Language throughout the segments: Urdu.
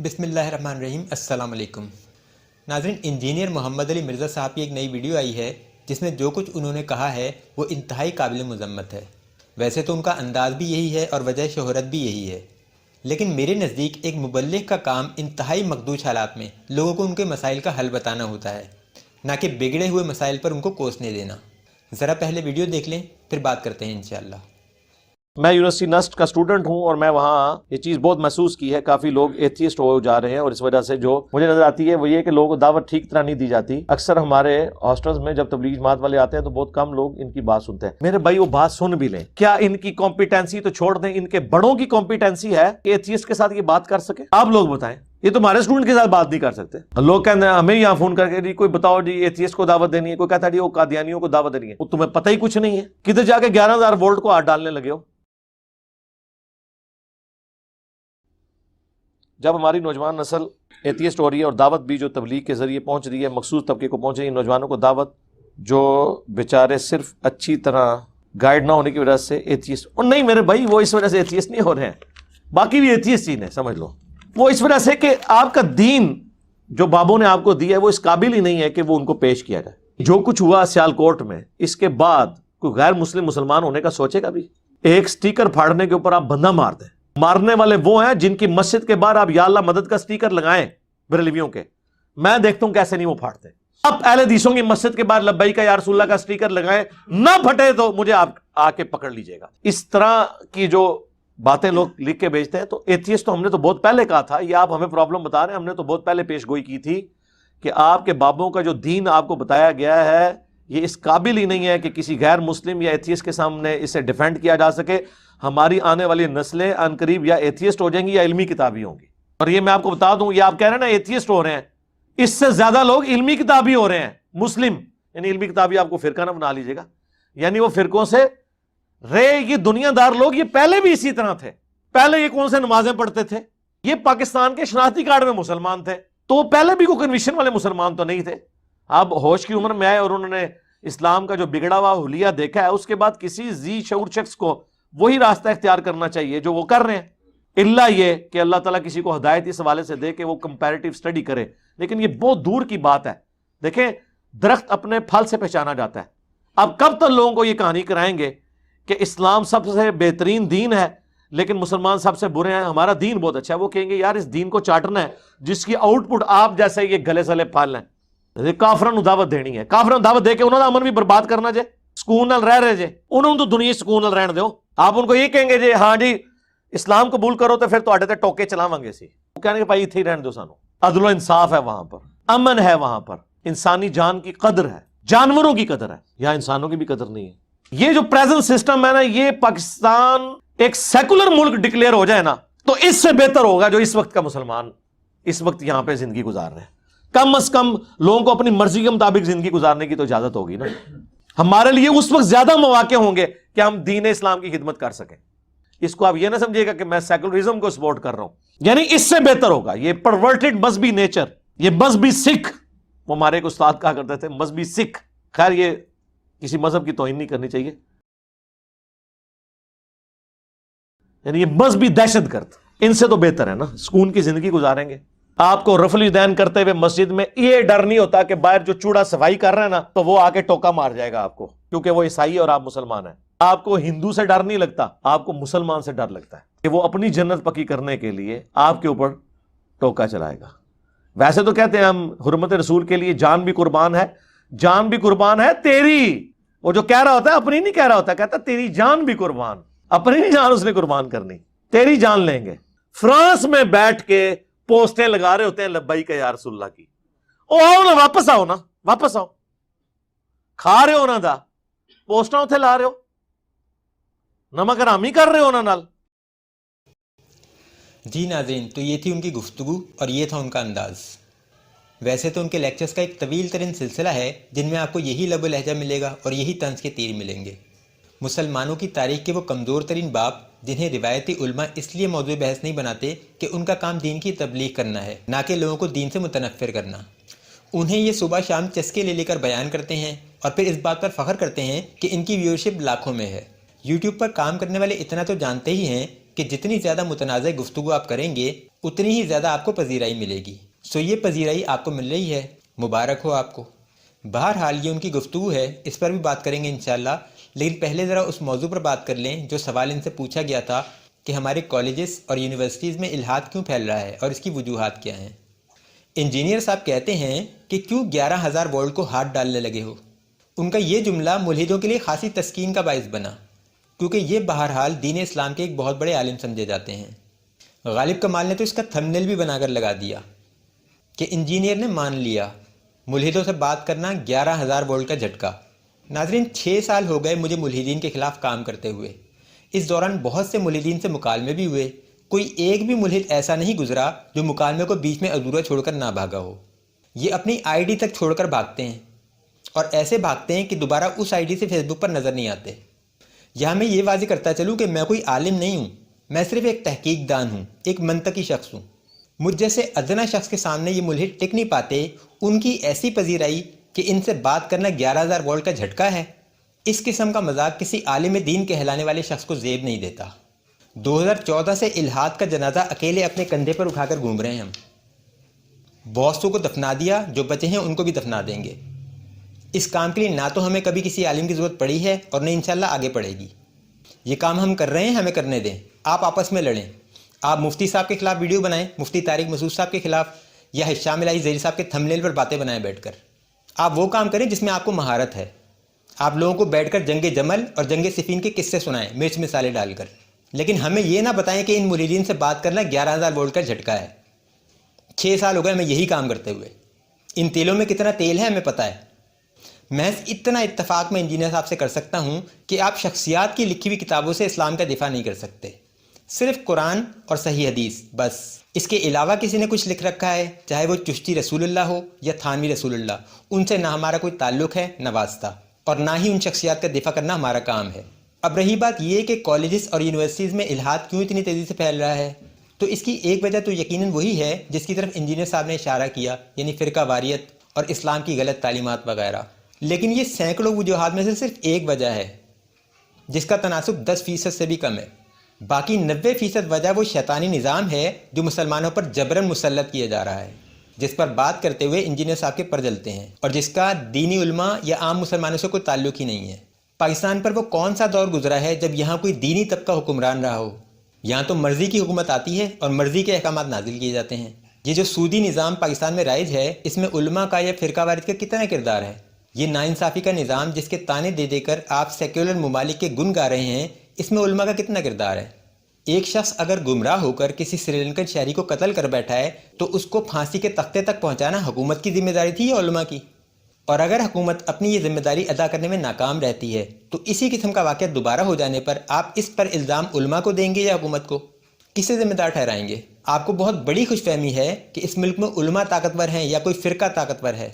بسم اللہ الرحمن الرحیم۔ السلام علیکم ناظرین، انجینئر محمد علی مرزا صاحب کی ایک نئی ویڈیو آئی ہے جس میں جو کچھ انہوں نے کہا ہے وہ انتہائی قابل مذمت ہے۔ ویسے تو ان کا انداز بھی یہی ہے اور وجہ شہرت بھی یہی ہے، لیکن میرے نزدیک ایک مبلغ کا کام انتہائی مخدوش حالات میں لوگوں کو ان کے مسائل کا حل بتانا ہوتا ہے، نہ کہ بگڑے ہوئے مسائل پر ان کو کوسنے دینا۔ ذرا پہلے ویڈیو دیکھ لیں پھر بات کرتے ہیں انشاءاللہ۔ میں یونیورسٹی نسٹ کا اسٹوڈنٹ ہوں اور میں وہاں یہ چیز بہت محسوس کی ہے، کافی لوگ ایتھیسٹ ہو جا رہے ہیں، اور اس وجہ سے جو مجھے نظر آتی ہے وہ یہ کہ لوگوں کو دعوت ٹھیک طرح نہیں دی جاتی۔ اکثر ہمارے ہاسٹلز میں جب تبلیغ جماعت والے آتے ہیں تو بہت کم لوگ ان کی بات سنتے ہیں۔ میرے بھائی وہ بات سن بھی لیں، کیا ان کی کمپیٹنسی تو چھوڑ دیں، ان کے بڑوں کی کمپیٹنسی ہے کہ ایتھیسٹ کے ساتھ یہ بات کر سکے؟ آپ لوگ بتائیں، یہ تو ہمارے اسٹوڈنٹ کے ساتھ بات نہیں کر سکتے۔ لوگ کہتے ہیں ہمیں یہاں فون کر کے جی کوئی بتاؤ جی ایتھیسٹ کو دعوت دینی ہے، کوئی کہتا ہے جی وہ قادیانیوں کو دعوت دینی ہے، وہ تمہیں پتہ ہی کچھ نہیں ہے، کدھر جا کے 11,000 وولٹ کو ہاتھ ڈالنے لگے ہو۔ جب ہماری نوجوان نسل ایتھیسٹ ہو رہی ہے اور دعوت بھی جو تبلیغ کے ذریعے پہنچ رہی ہے مخصوص طبقے کو پہنچ رہی ہے، نوجوانوں کو دعوت جو بیچارے صرف اچھی طرح گائیڈ نہ ہونے کی وجہ سے ایتھیسٹ، اور نہیں میرے بھائی وہ اس وجہ سے ایتھیسٹ نہیں ہو رہے ہیں، باقی بھی ایتھیسٹ ہی ہیں، سمجھ لو وہ اس وجہ سے کہ آپ کا دین جو بابوں نے آپ کو دیا ہے وہ اس قابل ہی نہیں ہے کہ وہ ان کو پیش کیا جائے۔ جو کچھ ہوا سیالکوٹ میں، اس کے بعد کوئی غیر مسلم مسلمان ہونے کا سوچے گا بھی؟ ایک سٹیکر پھاڑنے کے اوپر آپ بندہ مار دیں۔ مارنے والے وہ ہیں جن کی مسجد کے باہر آپ یا اللہ مدد کا سٹیکر لگائیں بریلویوں کے، میں دیکھتا ہوں کیسے نہیں وہ پھاڑتے۔ آپ اہل حدیثوں کی مسجد کے باہر لبیک یا رسول اللہ کا سٹیکر لگائیں، نہ پھٹے تو مجھے آپ آ کے پکڑ لیجئے گا۔ اس طرح کی جو باتیں لوگ لکھ کے بھیجتے ہیں، تو ایتھیسٹ تو ہم نے تو بہت پہلے کہا تھا، یہ آپ ہمیں پرابلم بتا رہے ہیں، ہم نے تو بہت پہلے پیش گوئی کی تھی کہ آپ کے بابوں کا جو دین آپ کو بتایا گیا ہے یہ اس قابل ہی نہیں ہے کہ کسی غیر مسلم یا ایتھیسٹ کے سامنے اسے ڈیفینڈ کیا جا سکے۔ ہماری آنے والی نسلیں ان قریب یا ایتھیسٹ ہو جائیں گی یا علمی کتابی ہوں گی، اور یہ میں آپ کو بتا دوں، یہ آپ کہہ رہے ہیں نا ایتھیسٹ ہو رہے ہیں، اس سے زیادہ لوگ علمی کتابی ہو رہے ہیں، مسلم یعنی علمی کتابی آپ کو فرقہ نہ بنا لیجیے گا، یعنی وہ فرقوں سے رہے۔ یہ دنیا دار لوگ یہ پہلے بھی اسی طرح تھے، پہلے یہ کون سے نمازیں پڑھتے تھے؟ یہ پاکستان کے شناختی کارڈ میں مسلمان تھے، تو پہلے بھی کوئی کنویشن والے مسلمان تو نہیں تھے۔ آپ ہوش کی عمر میں آئے اور انہوں نے اسلام کا جو بگڑا ہوا حلیہ دیکھا ہے، اس کے بعد کسی ذی شعور شخص کو وہی راستہ اختیار کرنا چاہیے جو وہ کر رہے ہیں، الا یہ کہ اللہ تعالیٰ کسی کو ہدایت اس حوالے سے دے کہ وہ کمپیریٹیو اسٹڈی کرے، لیکن یہ بہت دور کی بات ہے۔ دیکھیں درخت اپنے پھل سے پہچانا جاتا ہے۔ اب کب تک لوگوں کو یہ کہانی کرائیں گے کہ اسلام سب سے بہترین دین ہے لیکن مسلمان سب سے برے ہیں، ہمارا دین بہت اچھا ہے؟ وہ کہیں گے یار اس دین کو چاٹنا ہے جس کی آؤٹ پٹ آپ جیسے یہ گلے سلے پھل ہیں۔ کافروں دعوت دینی ہے، کافروں دعوت دے کے انہوں نے امن بھی برباد کرنا جے، سکون نال رہ رہے جے، انہوں تو دنیا سکون نال رہن دیو۔ آپ ان کو یہ کہیں گے جی ہاں جی اسلام قبول کرو تو پھر تواڈے تے ٹوکے چلاواں گے سی، وہ کہنے کہ بھائی اتھے ہی رہن دو، سانو عدل و انصاف ہے وہاں پر، امن ہے وہاں پر، انسانی جان کی قدر ہے، جانوروں کی قدر ہے، یا انسانوں کی بھی قدر نہیں ہے۔ یہ جو پریزنٹ سسٹم ہے نا، یہ پاکستان ایک سیکولر ملک ڈکلیئر ہو جائے نا تو اس سے بہتر ہوگا جو اس وقت کا مسلمان اس وقت یہاں پہ زندگی گزار رہے ہیں۔ کم از کم لوگوں کو اپنی مرضی کے مطابق زندگی گزارنے کی تو اجازت ہوگی نا۔ ہمارے لیے اس وقت زیادہ مواقع ہوں گے کہ ہم دین اسلام کی خدمت کر سکیں۔ اس کو آپ یہ نہ سمجھیے گا کہ میں سیکولرزم کو سپورٹ کر رہا ہوں، یعنی اس سے بہتر ہوگا۔ یہ پرورٹڈ مذہبی نیچر، یہ مذہبی سکھ، وہ ہمارے ایک استاد کہا کرتے تھے مذہبی سکھ، خیر یہ کسی مذہب کی توہین نہیں کرنی چاہیے، یعنی یہ مذہبی دہشت گرد، ان سے تو بہتر ہے نا، سکون کی زندگی گزاریں گے۔ آپ کو رفع الیدین کرتے ہوئے مسجد میں یہ ڈر نہیں ہوتا کہ باہر جو چوڑا صفائی کر رہے ہیں نا تو وہ آ کے ٹوکا مار جائے گا آپ کو، کیونکہ وہ عیسائی ہے اور آپ مسلمان ہیں۔ آپ کو ہندو سے ڈر نہیں لگتا، آپ کو مسلمان سے ڈر لگتا ہے کہ وہ اپنی جنت پکی کرنے کے لیے آپ کے اوپر ٹوکا چلائے گا۔ ویسے تو کہتے ہیں ہم حرمت رسول کے لیے جان بھی قربان ہے، جان بھی قربان ہے تیری، وہ جو کہہ رہا ہوتا ہے اپنی نہیں کہہ رہا ہوتا، کہتا تیری جان بھی قربان، اپنی نہیں جان اس نے قربان کرنی، تیری جان لیں گے۔ فرانس میں بیٹھ کے پوسٹیں لگا رہے ہوتے ہیں لبیک یا رسول اللہ کی، او آؤ نا واپس آؤ نا، واپس آؤ، کھا رہے ہو نا دا پوسٹاں اتنے لا رہے ہو، نمک حرامی کر رہے ہو نا نال۔ جی ناظرین، تو یہ تھی ان کی گفتگو اور یہ تھا ان کا انداز۔ ویسے تو ان کے لیکچرز کا ایک طویل ترین سلسلہ ہے جن میں آپ کو یہی لب و لہجہ ملے گا اور یہی طنز کے تیر ملیں گے۔ مسلمانوں کی تاریخ کے وہ کمزور ترین باپ جنہیں روایتی علماء اس لیے موضوع بحث نہیں بناتے کہ ان کا کام دین کی تبلیغ کرنا ہے، نہ کہ لوگوں کو دین سے متنفر کرنا۔ انہیں یہ صبح شام چسکے لے لے کر بیان کرتے ہیں اور پھر اس بات پر فخر کرتے ہیں کہ ان کی ویورشپ لاکھوں میں ہے۔ یوٹیوب پر کام کرنے والے اتنا تو جانتے ہی ہیں کہ جتنی زیادہ متنازع گفتگو آپ کریں گے اتنی ہی زیادہ آپ کو پذیرائی ملے گی. سو یہ پذیرائی آپ کو مل رہی ہے، مبارک ہو آپ کو. بہرحال یہ ان کی گفتگو ہے، اس پر بھی بات کریں گے انشاءاللہ. لیکن پہلے ذرا اس موضوع پر بات کر لیں جو سوال ان سے پوچھا گیا تھا کہ ہمارے کالجز اور یونیورسٹیز میں الحاد کیوں پھیل رہا ہے اور اس کی وجوہات کیا ہیں. انجینئر صاحب کہتے ہیں کہ کیوں 11,000 وولٹ کو ہاتھ ڈالنے لگے ہو. ان کا یہ جملہ ملحدوں کے لیے خاصی تسکین کا باعث بنا، کیونکہ یہ بہرحال دین اسلام کے ایک بہت بڑے عالم سمجھے جاتے ہیں. غالب کمال نے تو اس کا تھمبنیل بھی بنا کر لگا دیا کہ انجینئر نے مان لیا ملحدوں سے بات کرنا 11,000 وولٹ کا جھٹکا. ناظرین 6 سال ہو گئے مجھے ملحدین کے خلاف کام کرتے ہوئے. اس دوران بہت سے ملحدین سے مکالمے بھی ہوئے. کوئی ایک بھی ملحد ایسا نہیں گزرا جو مکالمے کو بیچ میں ادھورا چھوڑ کر نہ بھاگا ہو. یہ اپنی آئی ڈی تک چھوڑ کر بھاگتے ہیں اور ایسے بھاگتے ہیں کہ دوبارہ اس آئی ڈی سے فیس بک پر نظر نہیں آتے. یہاں میں یہ واضح کرتا چلوں کہ میں کوئی عالم نہیں ہوں، میں صرف ایک تحقیق دان ہوں، ایک منطقی شخص ہوں. مجھ جیسے ادنا شخص کے سامنے یہ ملحد ٹک نہیں پاتے. ان کی ایسی پذیرائی کہ ان سے بات کرنا 11,000 وولٹ کا جھٹکا ہے، اس قسم کا مذاق کسی عالم دین کہلانے والے شخص کو زیب نہیں دیتا. 2014 سے الحاد کا جنازہ اکیلے اپنے کندھے پر اٹھا کر گھوم رہے ہیں ہم. بہت سو کو دفنا دیا، جو بچے ہیں ان کو بھی دفنا دیں گے. اس کام کے لیے نہ تو ہمیں کبھی کسی عالم کی ضرورت پڑی ہے اور نہ انشاءاللہ آگے پڑے گی. یہ کام ہم کر رہے ہیں، ہمیں کرنے دیں. آپ آپس میں لڑیں، آپ مفتی صاحب کے خلاف ویڈیو بنائیں، مفتی طارق مسعود صاحب کے خلاف، یا ہشام الہی زیری صاحب کے تھمبنیل پر باتیں بنائیں بیٹھ کر. آپ وہ کام کریں جس میں آپ کو مہارت ہے. آپ لوگوں کو بیٹھ کر جنگ جمل اور جنگ صفین کے قصے سنائیں مرچ مسالے ڈال کر. لیکن ہمیں یہ نہ بتائیں کہ ان مریدین سے بات کرنا 11,000 وولٹ کا جھٹکا ہے. 6 سال ہو گئے ہمیں یہی کام کرتے ہوئے. ان تیلوں میں کتنا تیل ہے ہمیں پتہ ہے. محض اتنا اتفاق میں انجینئر صاحب سے کر سکتا ہوں کہ آپ شخصیات کی لکھی ہوئی کتابوں سے اسلام کا دفاع نہیں کر سکتے. صرف قرآن اور صحیح حدیث بس. اس کے علاوہ کسی نے کچھ لکھ رکھا ہے، چاہے وہ چشتی رسول اللہ ہو یا تھانوی رسول اللہ، ان سے نہ ہمارا کوئی تعلق ہے نہ واسطہ، اور نہ ہی ان شخصیات کا دفاع کرنا ہمارا کام ہے. اب رہی بات یہ کہ کالجز اور یونیورسٹیز میں الحاد کیوں اتنی تیزی سے پھیل رہا ہے، تو اس کی ایک وجہ تو یقیناً وہی ہے جس کی طرف انجینئر صاحب نے اشارہ کیا، یعنی فرقہ واریت اور اسلام کی غلط تعلیمات وغیرہ. لیکن یہ سینکڑوں وجوہات میں سے صرف ایک وجہ ہے جس کا تناسب 10% سے بھی کم ہے. باقی 90% وجہ وہ شیطانی نظام ہے جو مسلمانوں پر جبراً مسلط کیا جا رہا ہے، جس پر بات کرتے ہوئے انجینئر صاحب کے پر جلتے ہیں، اور جس کا دینی علماء یا عام مسلمانوں سے کوئی تعلق ہی نہیں ہے. پاکستان پر وہ کون سا دور گزرا ہے جب یہاں کوئی دینی طبقہ حکمران رہا ہو؟ یہاں تو مرضی کی حکومت آتی ہے اور مرضی کے احکامات نازل کیے جاتے ہیں. یہ جو سودی نظام پاکستان میں رائج ہے، اس میں علماء کا یا فرقہ واریت کا کتنا کردار ہے؟ یہ ناانصافی کا نظام جس کے تانے دے دے کر آپ سیکولر ممالک کے گن گا رہے ہیں، اس میں علماء کا کتنا کردار ہے؟ ایک شخص اگر گمراہ ہو کر کسی سری لنکن شہری کو قتل کر بیٹھا ہے تو اس کو پھانسی کے تختے تک پہنچانا حکومت کی ذمہ داری تھی یا علماء کی؟ اور اگر حکومت اپنی یہ ذمہ داری ادا کرنے میں ناکام رہتی ہے تو اسی قسم کا واقعہ دوبارہ ہو جانے پر آپ اس پر الزام علماء کو دیں گے یا حکومت کو؟ کسے ذمہ دار ٹھہرائیں گے؟ آپ کو بہت بڑی خوش فہمی ہے کہ اس ملک میں علماء طاقتور ہیں یا کوئی فرقہ طاقتور ہے.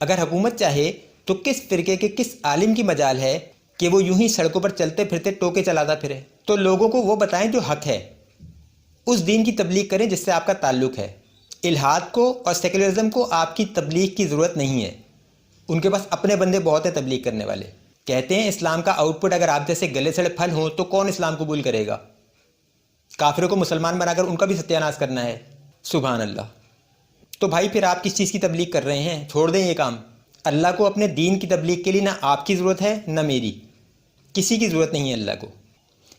اگر حکومت چاہے تو کس فرقے کے کس عالم کی مجال ہے کہ وہ یوں ہی سڑکوں پر چلتے پھرتے ٹوکے چلاتا پھرے؟ تو لوگوں کو وہ بتائیں جو حق ہے، اس دین کی تبلیغ کریں جس سے آپ کا تعلق ہے. الحاد کو اور سیکولرزم کو آپ کی تبلیغ کی ضرورت نہیں ہے. ان کے پاس اپنے بندے بہت ہیں تبلیغ کرنے والے. کہتے ہیں اسلام کا آؤٹ پٹ اگر آپ جیسے گلے سڑے پھل ہوں تو کون اسلام قبول کرے گا؟ کافروں کو مسلمان بنا کر ان کا بھی ستیہ ناش کرنا ہے. سبحان اللہ. تو بھائی پھر آپ کس چیز کی تبلیغ کر رہے ہیں؟ چھوڑ دیں یہ کام. اللہ کو اپنے دین کی تبلیغ کے لیے نہ آپ کی ضرورت ہے نہ میری، کسی کی ضرورت نہیں ہے اللہ کو.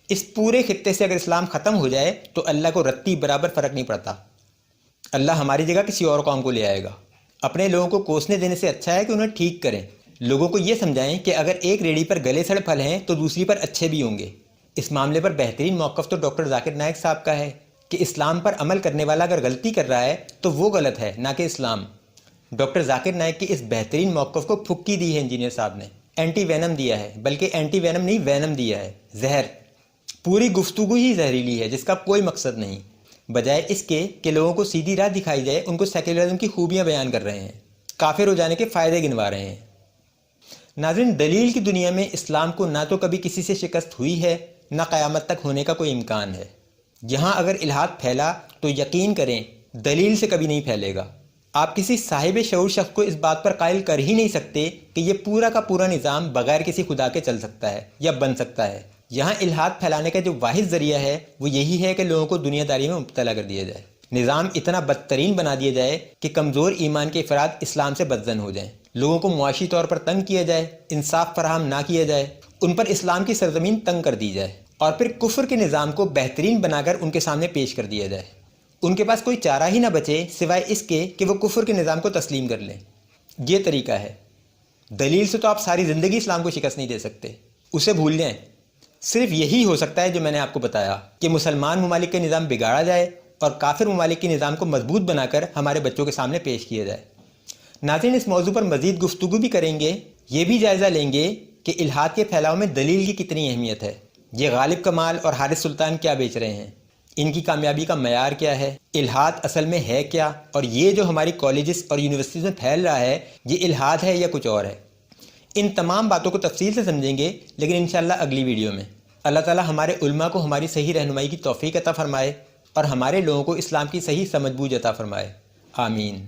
اس پورے خطے سے اگر اسلام ختم ہو جائے تو اللہ کو رتی برابر فرق نہیں پڑتا. اللہ ہماری جگہ کسی اور قوم کو لے آئے گا. اپنے لوگوں کو کوسنے دینے سے اچھا ہے کہ انہیں ٹھیک کریں. لوگوں کو یہ سمجھائیں کہ اگر ایک ریڑھی پر گلے سڑے پھل ہیں تو دوسری پر اچھے بھی ہوں گے. اس معاملے پر بہترین موقف تو ڈاکٹر ذاکر نائک صاحب کا ہے کہ اسلام پر عمل کرنے والا اگر غلطی کر رہا ہے تو وہ غلط ہے، نہ کہ اسلام. ڈاکٹر ذاکر نائک کی اس بہترین موقف کو پھکی دی ہے انجینئر صاحب نے. اینٹی وینم دیا ہے، بلکہ اینٹی وینم نہیں وینم دیا ہے، زہر. پوری گفتگو ہی زہریلی ہے جس کا کوئی مقصد نہیں. بجائے اس کے کہ لوگوں کو سیدھی راہ دکھائی جائے، ان کو سیکولرزم کی خوبیاں بیان کر رہے ہیں، کافر ہو جانے کے فائدے گنوا رہے ہیں. ناظرین، دلیل کی دنیا میں اسلام کو نہ تو کبھی کسی سے شکست ہوئی ہے نہ قیامت تک ہونے کا کوئی امکان ہے. یہاں اگر الحاد پھیلا تو یقین کریں دلیل سے کبھی نہیں پھیلے گا. آپ کسی صاحب شعور شخص کو اس بات پر قائل کر ہی نہیں سکتے کہ یہ پورا کا پورا نظام بغیر کسی خدا کے چل سکتا ہے یا بن سکتا ہے یہاں الحاد پھیلانے کا جو واحد ذریعہ ہے وہ یہی ہے کہ لوگوں کو دنیا داری میں مبتلا کر دیا جائے، نظام اتنا بدترین بنا دیا جائے کہ کمزور ایمان کے افراد اسلام سے بدزن ہو جائیں، لوگوں کو معاشی طور پر تنگ کیا جائے، انصاف فراہم نہ کیا جائے، ان پر اسلام کی سرزمین تنگ کر دی جائے، اور پھر کفر کے نظام کو بہترین بنا کر ان کے سامنے پیش کر دیا جائے۔ ان کے پاس کوئی چارہ ہی نہ بچے سوائے اس کے کہ وہ کفر کے نظام کو تسلیم کر لیں۔ یہ طریقہ ہے۔ دلیل سے تو آپ ساری زندگی اسلام کو شکست نہیں دے سکتے، اسے بھول جائیں۔ صرف یہی ہو سکتا ہے جو میں نے آپ کو بتایا کہ مسلمان ممالک کا نظام بگاڑا جائے اور کافر ممالک کے نظام کو مضبوط بنا کر ہمارے بچوں کے سامنے پیش کیا جائے۔ ناظرین، اس موضوع پر مزید گفتگو بھی کریں گے، یہ بھی جائزہ لیں گے کہ الحاد کے پھیلاؤ میں دلیل کی کتنی اہمیت ہے، یہ غالب کمال اور حارث سلطان کیا بیچ رہے ہیں، ان کی کامیابی کا معیار کیا ہے، الحاد اصل میں ہے کیا، اور یہ جو ہماری کالجز اور یونیورسٹیز میں پھیل رہا ہے یہ الحاد ہے یا کچھ اور ہے۔ ان تمام باتوں کو تفصیل سے سمجھیں گے، لیکن انشاءاللہ اگلی ویڈیو میں۔ اللہ تعالیٰ ہمارے علماء کو ہماری صحیح رہنمائی کی توفیق عطا فرمائے اور ہمارے لوگوں کو اسلام کی صحیح سمجھ بوجھ عطا فرمائے، آمین۔